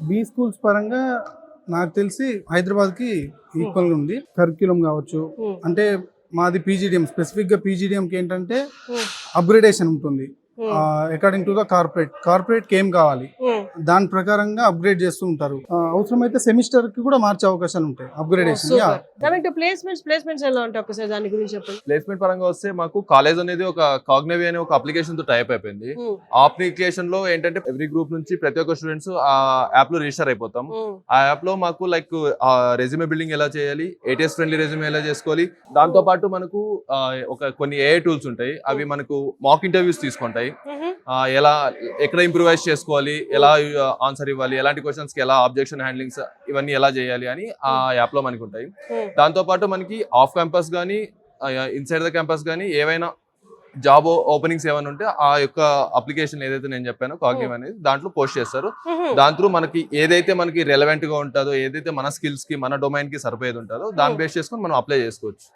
Be schools పరంగా నాకు తెలిసి హైదరాబాద్కి ఈక్వల్గా ఉంది. కరిక్యులం కావచ్చు, అంటే మాది పీజీడిఎం, స్పెసిఫిక్గా పీజీడిఎంకి ఏంటంటే అప్గ్రేడేషన్ ఉంటుంది. అకార్డింగ్ టు ద కార్పొరేట్ ఏం కావాలి దాని ప్రకారంగా అప్గ్రేడ్ చేస్తూ ఉంటారు. అవసరమైతే సెమిస్టర్ కి కూడా మార్చే అవకాశాలు ఉంటాయి అప్గ్రేడేషన్. ప్లేస్మెంట్స్ ఎలా ఉంటాయి ఒకసారి దాని గురించి చెప్పండి. ప్లేస్మెంట్ పరంగా వస్తే మాకు కాలేజ్ అనేది ఒక కాగ్నివి అనే ఒక అప్లికేషన్ తో టైప్ అయిపోయింది. ఆ అప్లికేషన్ లో ఏంటంటే ఎవ్రీ గ్రూప్ నుంచి ప్రతి ఒక్క స్టూడెంట్స్ ఆ యాప్ లో రిజిస్టర్ అయిపోతాం. ఆ యాప్ లో మాకు లైక్ రెజ్యూమే బిల్డింగ్ ఎలా చేయాలి, ఏటీఎస్ ఫ్రెండ్లీ రెజ్యూమే ఎలా చేసుకోవాలి, దాంతో పాటు మనకు కొన్ని ఏఐ టూల్స్ ఉంటాయి, అవి మనకు మాక్ ఇంటర్వ్యూస్ తీసుకుంటాయి. ఎలా ఎక్కడ ఇంప్రూవైజ్ చేసుకోవాలి, ఎలా ఆన్సర్ ఇవ్వాలి, ఎలాంటి క్వశ్చన్స్ కి ఎలా ఆబ్జెక్షన్ హ్యాండ్లింగ్స్ ఇవన్నీ ఎలా చేయాలి అని ఆ యాప్ లో మనకి ఉంటాయి. దాంతో పాటు మనకి ఆఫ్ క్యాంపస్ గానీ ఇన్సైడ్ ద క్యాంపస్ గానీ ఏవైనా జాబ్ ఓపెనింగ్స్ ఏమైనా ఉంటే ఆ యొక్క అప్లికేషన్ ఏదైతే నేను చెప్పానో కాగ్నివ్ అనేది దాంట్లో పోస్ట్ చేస్తారు. దాని త్రూ మనకి ఏదైతే మనకి రెలవెంట్ గా ఉంటుందో, ఏదైతే మన స్కిల్స్ కి మన డొమైన్ కి సరిపోయేది ఉంటుందో దాన్ని బేస్ చేసుకొని మనం అప్లై చేసుకోవచ్చు.